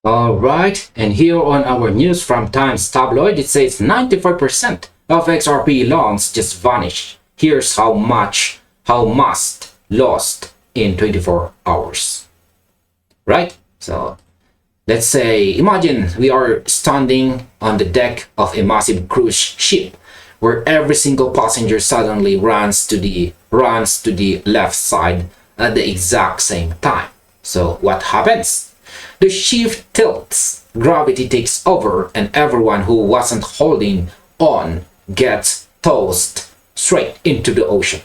Alright, and here on our news from Times tabloid, it says 95% of XRP loans just vanished. Here's how much lost in 24 hours. Right? So let's say, imagine we are standing on the deck of a massive cruise ship where every single passenger suddenly runs to the left side at the exact same time. So what happens? The ship tilts, gravity takes over, and everyone who wasn't holding on gets tossed straight into the ocean.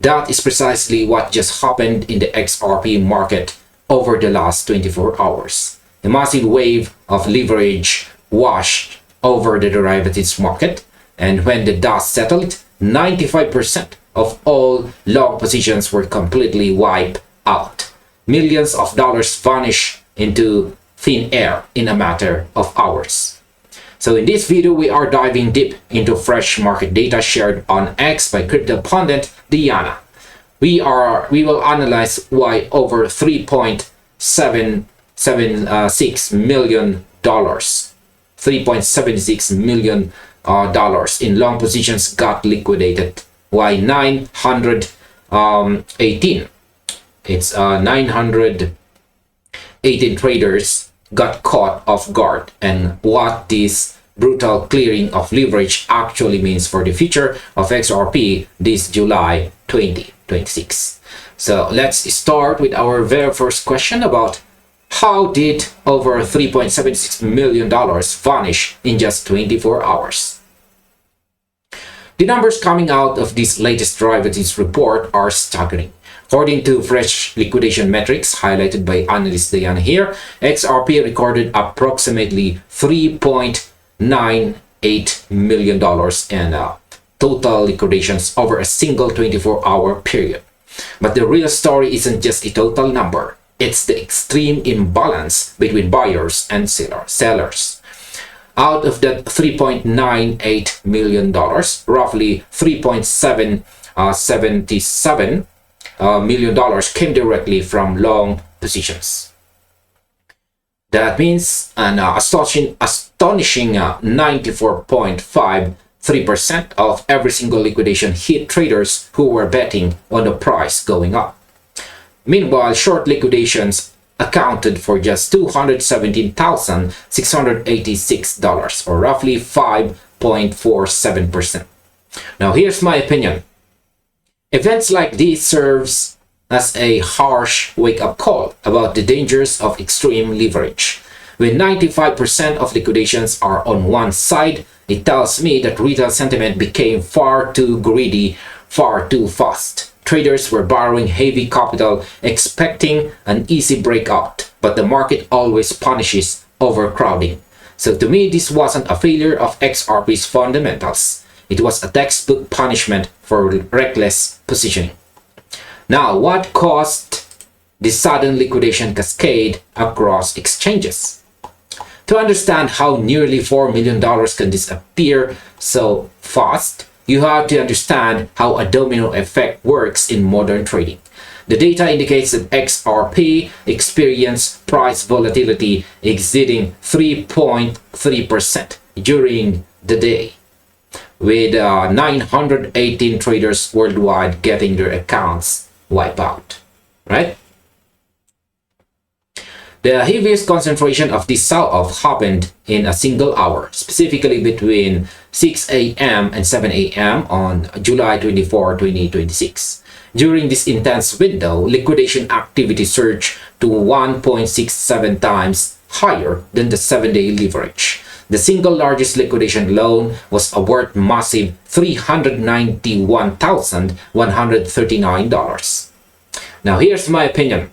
That is precisely what just happened in the XRP market over the last 24 hours. A massive wave of leverage washed over the derivatives market, and when the dust settled, 95% of all long positions were completely wiped out. Millions of dollars vanished into thin air in a matter of hours. So in this video, we are diving deep into fresh market data shared on X by crypto pundit Diana. We will analyze why over $3.76 million in long positions got liquidated, why 918 traders got caught off guard, and what this brutal clearing of leverage actually means for the future of XRP this July 2026. So let's start with our very first question about how did over $3.76 million vanish in just 24 hours? The numbers coming out of this latest derivatives report are staggering. According to fresh liquidation metrics highlighted by analyst Diana here, XRP recorded approximately $3.98 million in total liquidations over a single 24-hour period. But the real story isn't just a total number. It's the extreme imbalance between buyers and sellers. Out of that $3.98 million, roughly $3.77 million came directly from long positions. That means an astonishing 94.53% of every single liquidation hit traders who were betting on the price going up. Meanwhile, short liquidations accounted for just $217,686, or roughly 5.47%. Now, here's my opinion. Events like these serves as a harsh wake-up call about the dangers of extreme leverage. When 95% of liquidations are on one side, it tells me that retail sentiment became far too greedy, far too fast. Traders were borrowing heavy capital, expecting an easy breakout, but the market always punishes overcrowding. So to me, this wasn't a failure of XRP's fundamentals. It was a textbook punishment for reckless positioning. Now, what caused this sudden liquidation cascade across exchanges? To understand how nearly $4 million can disappear so fast, you have to understand how a domino effect works in modern trading. The data indicates that XRP experienced price volatility exceeding 3.3% during the day, with 918 traders worldwide getting their accounts wiped out, right? The heaviest concentration of this sell-off happened in a single hour, specifically between 6 a.m. and 7 a.m. on July 24, 2026. During this intense window, liquidation activity surged to 1.67 times higher than the 7-day leverage. The single largest liquidation alone was worth massive $391,139. Now, here's my opinion.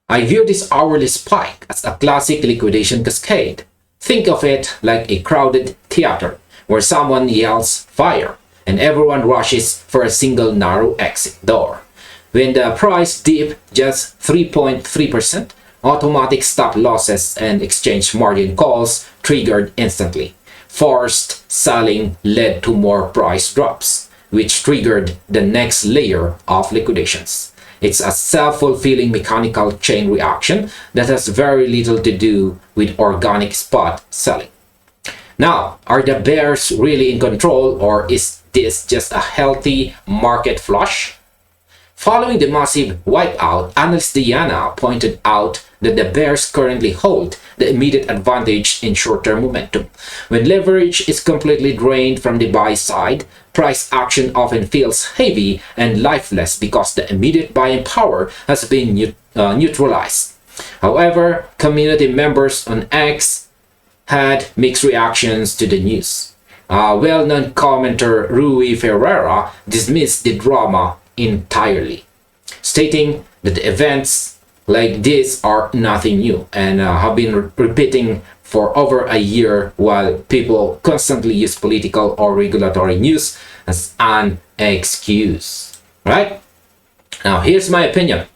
I view this hourly spike as a classic liquidation cascade. Think of it like a crowded theater where someone yells fire and everyone rushes for a single narrow exit door. When the price dipped just 3.3%, automatic stop losses and exchange margin calls triggered instantly. Forced selling led to more price drops, which triggered the next layer of liquidations. It's a self-fulfilling mechanical chain reaction that has very little to do with organic spot selling. Now, are the bears really in control, or is this just a healthy market flush? Following the massive wipeout, analyst Diana pointed out that the bears currently hold the immediate advantage in short-term momentum. When leverage is completely drained from the buy side, price action often feels heavy and lifeless because the immediate buying power has been neutralized. However, community members on X had mixed reactions to the news. Well-known commenter Rui Ferreira dismissed the drama entirely, stating that events like this are nothing new and have been repeating for over a year, while people constantly use political or regulatory news as an excuse. Right? Now, here's my opinion.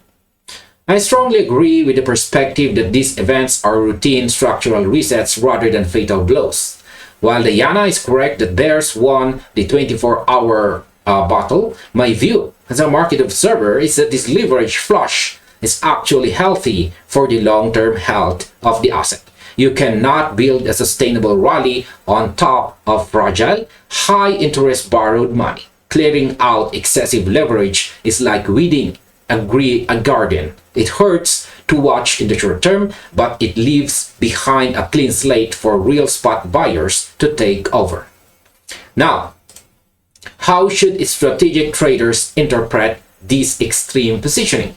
I strongly agree with the perspective that these events are routine structural resets rather than fatal blows. While Diana is correct that bears won the 24-hour battle, my view as a market observer is that this leverage flush is actually healthy for the long-term health of the asset. You cannot build a sustainable rally on top of fragile, high-interest borrowed money. Clearing out excessive leverage is like weeding a garden. It hurts to watch in the short term, but it leaves behind a clean slate for real spot buyers to take over. Now, how should strategic traders interpret this extreme positioning?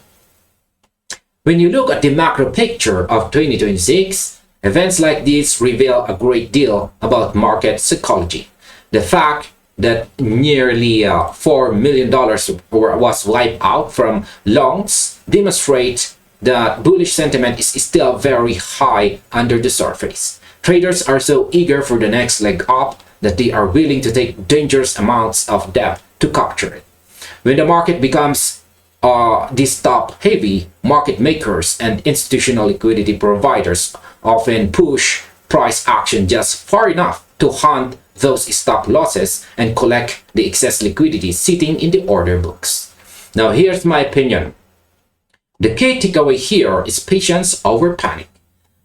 When you look at the macro picture of 2026, events like this reveal a great deal about market psychology. The fact that nearly $4 million was wiped out from longs demonstrates that bullish sentiment is still very high under the surface. Traders are so eager for the next leg up that they are willing to take dangerous amounts of debt to capture it. When the market becomes this top heavy, market makers and institutional liquidity providers often push price action just far enough to hunt those stop losses and collect the excess liquidity sitting in the order books. Now, here's my opinion. The key takeaway here is patience over panic.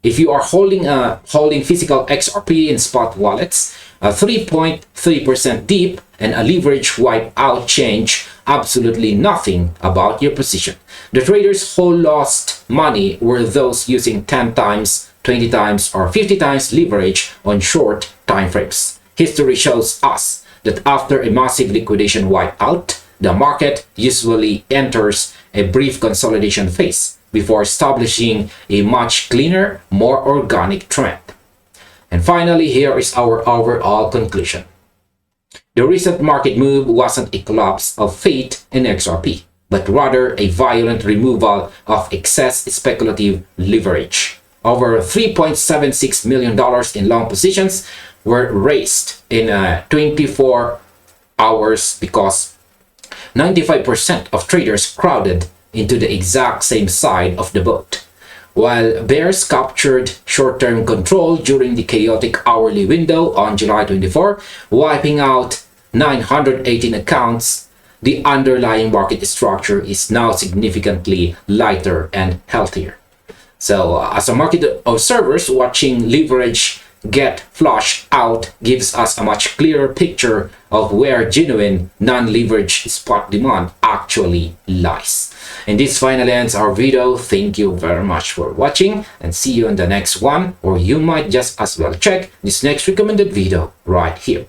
If you are holding physical XRP in spot wallets, a 3.3% dip and a leverage wipe out change absolutely nothing about your position. The traders who lost money were those using 10 times, 20 times, or 50 times leverage on short time frames. History shows us that after a massive liquidation wipeout, the market usually enters a brief consolidation phase before establishing a much cleaner, more organic trend. And finally, here is our overall conclusion. The recent market move wasn't a collapse of faith in XRP, but rather a violent removal of excess speculative leverage. Over $3.76 million in long positions were raised in 24 hours because 95% of traders crowded into the exact same side of the boat. While bears captured short-term control during the chaotic hourly window on July 24, wiping out 918 accounts, the underlying market structure is now significantly lighter and healthier. So, as a market observers, watching leverage get flushed out gives us a much clearer picture of where genuine non-leveraged spot demand actually lies. And this finally ends our video. Thank you very much for watching, and see you in the next one, or you might just as well check this next recommended video right here.